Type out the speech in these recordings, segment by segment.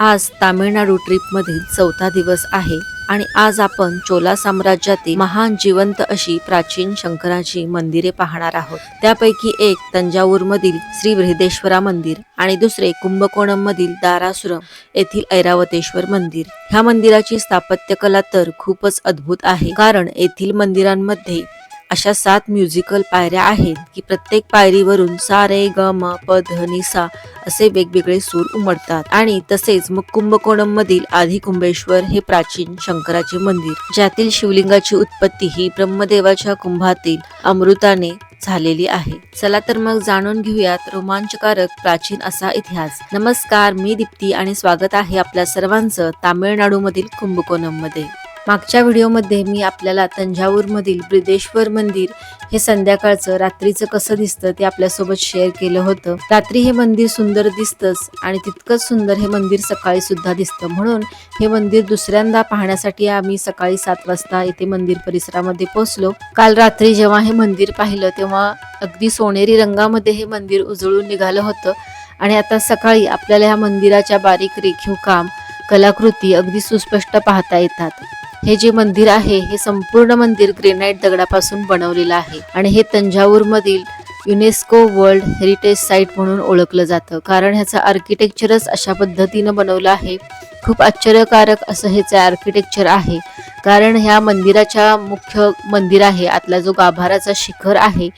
आज तामिळनाडू ट्रिपमधील चौथा दिवस आहे आणि आज आपण चोला साम्राज्यातील महान जिवंत अशी प्राचीन शंकराची मंदिरे पाहणार आहोत। त्यापैकी एक तंजावूरमधील श्री बृहदेश्वरा मंदिर आणि दुसरे कुंभकोणम मधील दारासुरम येथील ऐरावतेश्वर मंदिर। ह्या मंदिराची स्थापत्यकला तर खूपच अद्भुत आहे, कारण येथील मंदिरांमध्ये अशा 7 म्युझिकल पायऱ्या आहेत की प्रत्येक पायरीवरून सा रे ग म प ध नि सा असे वेगवेगळे सूर उमटतात। आणि तसेच मग कुंभकोणम मधील आदि कुंभेश्वर हे प्राचीन शंकराचे मंदिर, ज्यातील शिवलिंगाची उत्पत्ती ही ब्रह्मदेवाच्या कुंभातील अमृताने झालेली आहे। चला तर मग जाणून घेऊयात रोमांचकारक प्राचीन असा इतिहास। नमस्कार, मी दीप्ती आणि स्वागत आहे आपल्या सर्वांचं तामिळनाडू मधील कुंभकोणम मध्ये। मागच्या व्हिडिओमध्ये मी आपल्याला तंजावूर मधील बृहदेश्वर मंदिर हे संध्याकाळचं रात्रीचं कसं दिसतं ते आपल्यासोबत शेअर केलं होतं। रात्री हे मंदिर सुंदर दिसतंच आणि तितकंच सुंदर हे मंदिर सकाळी सुद्धा दिसतं, म्हणून हे मंदिर दुसऱ्यांदा पाहण्यासाठी आम्ही सकाळी 7 वाजता इथे मंदिर परिसरामध्ये पोहोचलो। काल रात्री जेव्हा हे मंदिर पाहिलं तेव्हा अगदी सोनेरी रंगामध्ये हे मंदिर उजळून निघालं होतं आणि आता सकाळी आपल्याला ह्या मंदिराच्या बारीक रेखीव काम, कलाकृती अगदी सुस्पष्ट पाहता येतात। हे जे मंदिर आहे हे संपूर्ण मंदिर ग्रेनाइट दगडापासून बनवलेलं आहे आणि हे तंजावूर मधील युनेस्को वर्ल्ड हेरिटेज साइट म्हणून ओळखलं जातं, कारण ह्याचं आर्किटेक्चरच अशा पद्धतीनं बनवलं आहे। खूप आश्चर्यकारक असं ह्याचं आर्किटेक्चर आहे, कारण ह्या मंदिराच्या मुख्य मंदिर आहे आतला जो गाभाराचा शिखर आहे,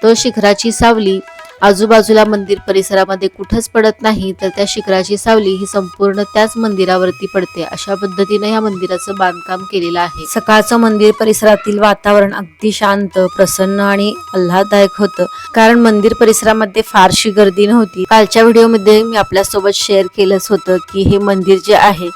तो शिखराची सावली आजूबाजूला मंदिर परिसरामध्ये कुठंच पडत नाही, तर त्या शिखराची सावली ही संपूर्ण त्याच मंदिरावरती पडते। अशा पद्धतीने या मंदिराचं बांधकाम केलेलं आहे। सकाळचं मंदिर परिसरातील वातावरण अगदी शांत, प्रसन्न आणि आल्हाददायक होतं, कारण मंदिर परिसरामध्ये फारशी गर्दी नव्हती। कालच्या व्हिडिओमध्ये मी आपल्यासोबत शेअर केलंच होतं की हे मंदिर जे आहे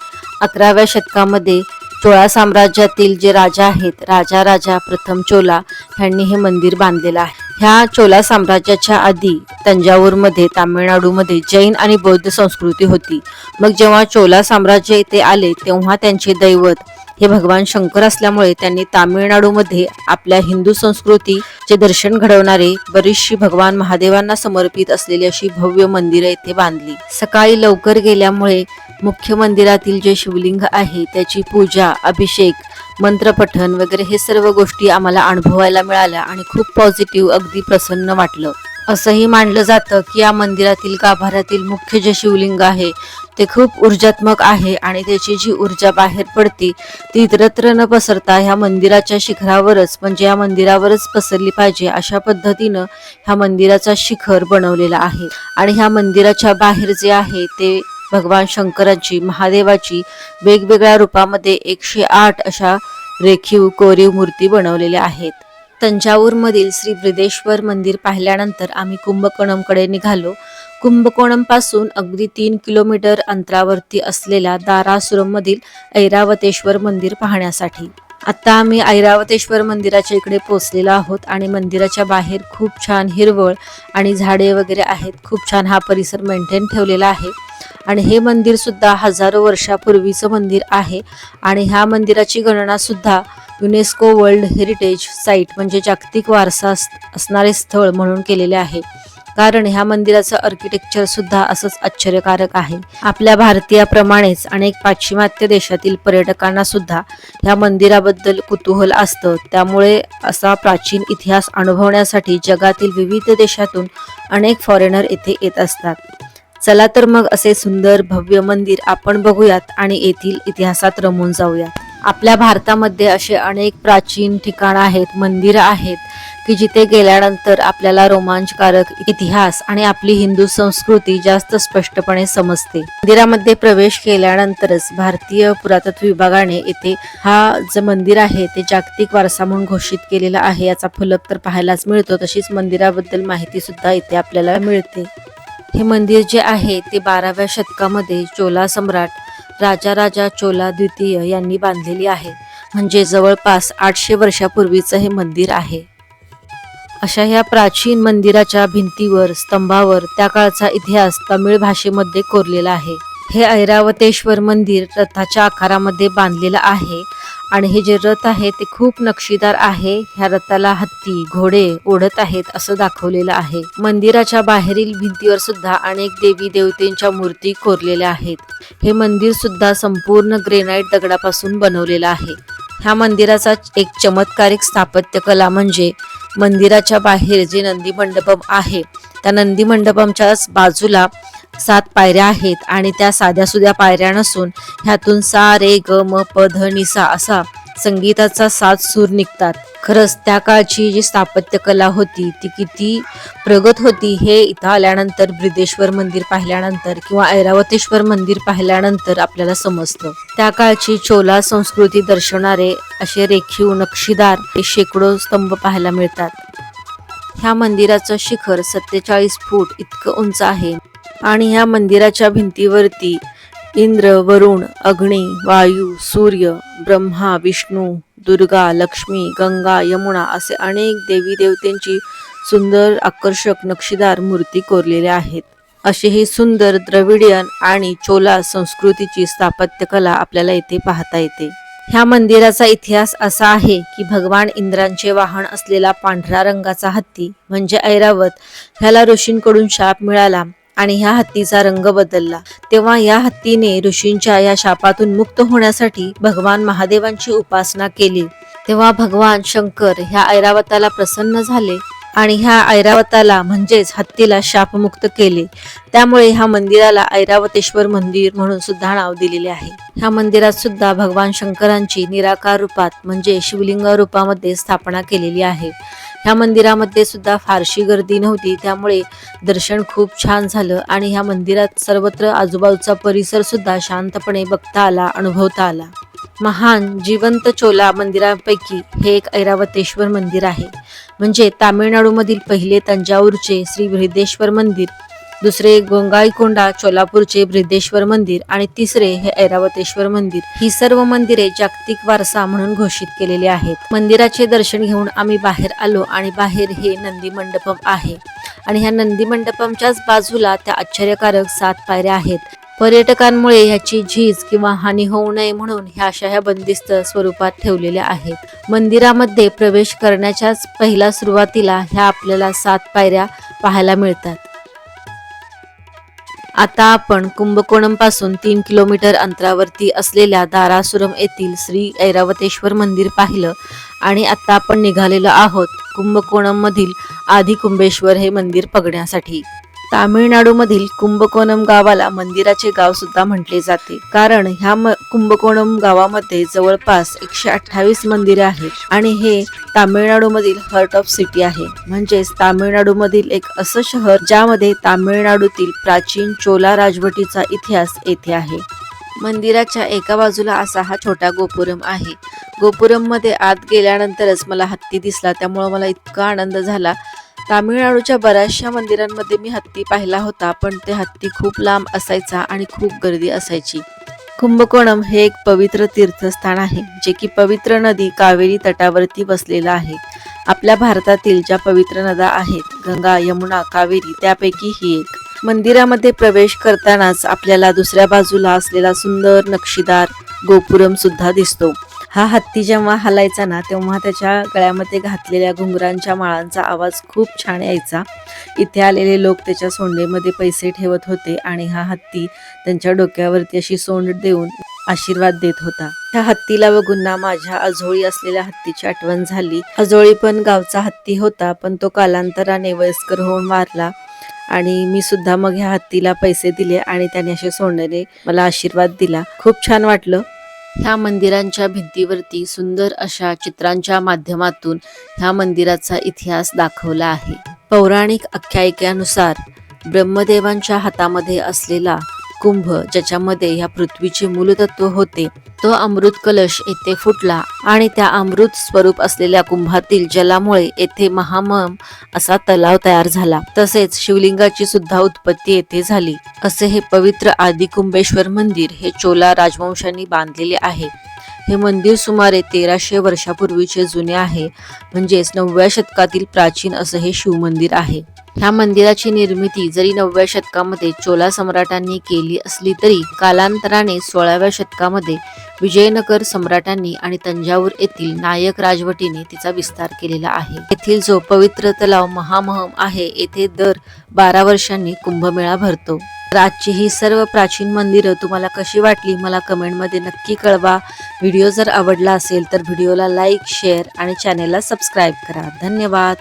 11व्या शतकामध्ये चोळा साम्राज्यातील जे राजा आहेत, राजा प्रथम चोला यांनी हे मंदिर बांधलेलं आहे। ह्या चोला साम्राज्याच्या आधी तंजावूरमध्ये तामिळनाडूमध्ये जैन आणि बौद्ध संस्कृती होती। मग जेव्हा चोला साम्राज्य इथे आले तेव्हा त्यांचे दैवत हे भगवान शंकर असल्यामुळे त्यांनी तामिळनाडूमध्ये आपल्या हिंदू संस्कृतीचे दर्शन घडवणारे बरीचशी भगवान महादेवांना समर्पित असलेली अशी भव्य मंदिरं इथे बांधली। सकाळी लवकर गेल्यामुळे मुख्य मंदिरातील जे शिवलिंग आहे त्याची पूजा, अभिषेक, मंत्रपठण वगैरे हे सर्व गोष्टी आम्हाला अनुभवायला मिळाल्या आणि खूप पॉझिटिव्ह, अगदी प्रसन्न वाटलं। असंही मानलं जातं की या मंदिरातील गाभाऱ्यातील मुख्य जे शिवलिंग आहे ते खूप ऊर्जात्मक आहे आणि त्याची जी ऊर्जा बाहेर पडते ती इतरत्र न पसरता ह्या मंदिराच्या शिखरावरच, म्हणजे या मंदिरावरच पसरली पाहिजे, अशा पद्धतीनं ह्या मंदिराचा शिखर बनवलेला आहे। आणि ह्या मंदिराच्या बाहेर जे आहे ते भगवान शंकराची, महादेवाची वेगवेगळ्या रूपामध्ये 108 अशा रेखीव कोरीव मूर्ती बनवलेल्या आहेत। तंजावूर मधील श्री बृहदेश्वर मंदिर पाहिल्यानंतर आम्ही कुंभकोणमकडे निघालो। कुंभकोणम पासून अगदी 3 किलोमीटर अंतरावरती असलेल्या दारासुरम मधील ऐरावतेश्वर मंदिर पाहण्यासाठी। आता आम्ही ऐरावतेश्वर मंदिराच्या इकडे पोहोचलेलो आहोत आणि मंदिराच्या बाहेर खूप छान हिरवळ आणि झाडे वगैरे आहेत। खूप छान हा परिसर मेंटेन ठेवलेला आहे आणि हे मंदिर सुद्धा हजारो वर्षापूर्वीचं मंदिर आहे आणि ह्या मंदिराची गणना सुद्धा युनेस्को वर्ल्ड हेरिटेज साइट म्हणजे जागतिक वारसा असणारे स्थळ म्हणून केलेले आहे, कारण ह्या मंदिराचं आर्किटेक्चर सुद्धा असंच आश्चर्यकारक आहे। आपल्या भारतीयाप्रमाणेच अनेक पाश्चिमात्य देशातील पर्यटकांना सुद्धा ह्या मंदिराबद्दल कुतूहल असतं, त्यामुळे असा प्राचीन इतिहास अनुभवण्यासाठी जगातील विविध देशातून अनेक फॉरेनर येथे येत असतात। चला तर मग असे सुंदर भव्य मंदिर आपण बघूयात आणि येथील इतिहासात रमून जाऊयात। आपल्या भारतामध्ये असे अनेक प्राचीन ठिकाणं आहेत, मंदिरं आहेत की जिथे गेल्यानंतर आपल्याला रोमांचकारक इतिहास आणि आपली हिंदू संस्कृती जास्त स्पष्टपणे समजते। मंदिरामध्ये प्रवेश केल्यानंतरच भारतीय पुरातत्व विभागाने येथे हा जे मंदिर आहे ते जागतिक वारसा म्हणून घोषित केलेला आहे, याचा फलक तर पाहायलाच मिळतो। तशीच मंदिराबद्दल माहिती सुद्धा इथे आपल्याला मिळते। हे मंदिर जे आहे ते 12व्या शतकामध्ये चोला सम्राट राजा चोला द्वितीय यांनी बांधलेली आहे, म्हणजे जवळपास 800 वर्षापूर्वीचं हे मंदिर आहे। अशा ह्या प्राचीन मंदिराच्या भिंतीवर, स्तंभावर त्या काळचा इतिहास तमिळ भाषेमध्ये कोरलेला आहे। हे ऐरावतेश्वर मंदिर रथाच्या आकारामध्ये बांधलेलं आहे आणि हे जे रथ आहे ते खूप नक्षीदार आहे. ह्या रथाला हत्ती घोडे ओढत आहेत असं दाखवलेलं आहे. मंदिराच्या बाहेरील भिंतीवर सुद्धा अनेक देवी देवतेंच्या मूर्ती कोरलेल्या आहेत. हे मंदिर सुद्धा संपूर्ण ग्रेनाइट दगडापासून बनवलेलं आहे. ह्या मंदिराचा एक चमत्कारिक स्थापत्य कला म्हणजे मंदिराच्या बाहेर जे नंदी मंडपम आहे त्या नंदी मंडपमच्याच बाजूला 7 पायऱ्या आहेत आणि त्या साध्या सुध्या पायऱ्या नसून ह्यातून सा रे ग म प ध नि सा असा संगीताचा 7 सूर निघतात. खरंच त्या काळची जी स्थापत्य कला होती ती किती प्रगत होती हे इथं आल्यानंतर ब्रिदेश्वर मंदिर पाहिल्यानंतर किंवा ऐरावतेश्वर मंदिर पाहिल्यानंतर आपल्याला समजतं. त्या काळची चोला संस्कृती दर्शवणारे असे रेखीव नक्षीदार हे शेकडो स्तंभ पाहायला मिळतात. ह्या मंदिराचं शिखर 47 फूट इतकं उंच आहे आणि ह्या मंदिराच्या भिंतीवरती इंद्र, वरुण, अग्नी, वायू, सूर्य, ब्रह्मा, विष्णू, दुर्गा, लक्ष्मी, गंगा, यमुना असे अनेक देवी देवतेंची सुंदर आकर्षक नक्षीदार मूर्ती कोरलेल्या आहेत. अशी ही सुंदर द्रविडियन आणि चोला संस्कृतीची स्थापत्यकला आपल्याला इथे पाहता येते. ह्या मंदिराचा इतिहास असा आहे की भगवान इंद्रांचे वाहन असलेला पांढऱ्या रंगाचा हत्ती म्हणजे ऐरावत ह्याला ऋषींकडून शाप मिळाला आणि ह्या हत्तीचा रंग बदलला. तेव्हा या हत्तीने ऋषींच्या या शापातून मुक्त होण्यासाठी भगवान महादेवांची उपासना केली. तेव्हा भगवान शंकर ह्या ऐरावताला प्रसन्न झाले आणि ह्या ऐरावताला म्हणजेच हत्तीला शापमुक्त केले. त्यामुळे ह्या मंदिराला ऐरावतेश्वर मंदिर म्हणून सुद्धा नाव दिलेले आहे. ह्या मंदिरात सुद्धा भगवान शंकरांची निराकार रूपात म्हणजे शिवलिंग रूपामध्ये स्थापना केलेली आहे. ह्या मंदिरामध्ये सुद्धा फारशी गर्दी नव्हती, त्यामुळे दर्शन खूप छान झालं आणि ह्या मंदिरात सर्वत्र आजूबाजूचा परिसर सुद्धा शांतपणे बघता आला, अनुभवता आला. महान जिवंत चोला मंदिरांपैकी हे एक ऐरावतेश्वर मंदिर आहे. म्हणजे तामिळनाडूमधील पहिले तंजाऊरचे श्री बृहदेश्वर मंदिर, दुसरे गोंगाईकोंडा चोलापूरचे बृहदेश्वर मंदिर आणि तिसरे हे ऐरावतेश्वर मंदिर. ही सर्व मंदिरे जागतिक वारसा म्हणून घोषित केलेली आहेत. मंदिराचे दर्शन घेऊन आम्ही बाहेर आलो आणि बाहेर हे नंदी मंडपम आहे आणि ह्या नंदी मंडपमच्याच बाजूला त्या आश्चर्यकारक 7 पायऱ्या आहेत. पर्यटकांमुळे ह्याची झीज किंवा हानी होऊ नये म्हणून ह्या बंदिस्त स्वरूपात ठेवलेल्या आहेत. मंदिरामध्ये प्रवेश करण्याच्याच पहिला सुरुवातीला ह्या आपल्याला 7 पायऱ्या पाहायला मिळतात. आता आपण कुंभकोणम पासून 3 किलोमीटर अंतरावरती असलेल्या दारासुरम येथील श्री ऐरावतेश्वर मंदिर पाहिलं आणि आता आपण निघालेलो आहोत कुंभकोणम मधील आदि कुंभेश्वर हे मंदिर बघण्यासाठी. तामिळनाडूमधील कुंभकोणम गावाला मंदिराचे गाव सुद्धा म्हटले जाते, कारण ह्या कुंभकोणम गावामध्ये जवळपास 128 मंदिरे आहेत आणि हे तामिळनाडूमधील हार्ट ऑफ सिटी आहे. म्हणजेच तामिळनाडूमधील एक असं शहर ज्यामध्ये तामिळनाडूतील प्राचीन चोला राजवटीचा इतिहास येथे आहे. मंदिराच्या एका बाजूला असा हा छोटा गोपुरम आहे. गोपुरम मध्ये आत गेल्यानंतरच मला हत्ती दिसला, त्यामुळे मला इतका आनंद झाला. तामिळनाडूच्या बऱ्याचशा मंदिरांमध्ये मी हत्ती पाहिला होता, पण ते हत्ती खूप लांब असायचा आणि खूप गर्दी असायची. कुंभकोणम हे एक पवित्र तीर्थस्थान आहे, जे की पवित्र नदी कावेरी तटावरती वसलेलं आहे. आपल्या भारतातील ज्या पवित्र नद्या आहेत गंगा, यमुना, कावेरी त्यापैकी ही एक. मंदिरामध्ये प्रवेश करतानाच आपल्याला दुसऱ्या बाजूला असलेला सुंदर नक्षीदार गोपुरम सुद्धा दिसतो. हा हत्ती जेव्हा हलायचा ना तेव्हा त्याच्या गळ्यामध्ये घातलेल्या घुंगरांच्या माळांचा आवाज खूप छान यायचा. इथे आलेले लोक त्याच्या सोंडेमध्ये पैसे ठेवत होते आणि हा हत्ती त्यांच्या डोक्यावरती अशी सोंड देऊन आशीर्वाद देत होता. त्या हत्तीला बघून ना माझ्या आजोळी असलेल्या हत्तीची आठवण झाली. आजोळी पण गावचा हत्ती होता, पण तो कालांतराने वयस्कर होऊन वारला आणि मी सुद्धा मग ह्या हत्तीला पैसे दिले आणि त्याने असे सोंडेने मला आशीर्वाद दिला. खूप छान वाटलं. ह्या मंदिरांच्या भिंतीवरती सुंदर अशा चित्रांच्या माध्यमातून ह्या मंदिराचा इतिहास दाखवला आहे. पौराणिक आख्यायिकेनुसार ब्रह्मदेवांच्या हातामध्ये असलेला कुंभ, ज्याच्यामध्ये ह्या पृथ्वीचे मूलतत्व होते, तो अमृत कलश येथे फुटला आणि त्या अमृत स्वरूप असलेल्या कुंभातील जलामुळे येथे महामम असा तलाव तयार झाला. तसेच शिवलिंगाची सुद्धा उत्पत्ती येथे झाली. असे हे पवित्र आदि कुंभेश्वर मंदिर हे चोला राजवंशांनी बांधलेले आहे. हे मंदिर सुमारे 1300 वर्षापूर्वीचे जुने आहे. म्हणजेच 9व्या शतकातील प्राचीन असं हे शिवमंदिर आहे. ह्या मंदिराची निर्मिती जरी 9व्या शतकामध्ये चोला सम्राटांनी केली असली तरी कालांतराने 16व्या शतकामध्ये विजयनगर सम्राटांनी आणि तंजावूर येथील नायक राजवटीने तिचा विस्तार केलेला आहे. येथील जो पवित्र तलाव महामहम आहे, येथे दर 12 वर्षांनी कुंभमेळा भरतो. आजची ही सर्व प्राचीन मंदिरं तुम्हाला कशी वाटली मला कमेंटमध्ये नक्की कळवा. व्हिडिओ जर आवडला असेल तर व्हिडिओला लाईक, शेअर आणि चॅनेलला सबस्क्राईब करा. धन्यवाद.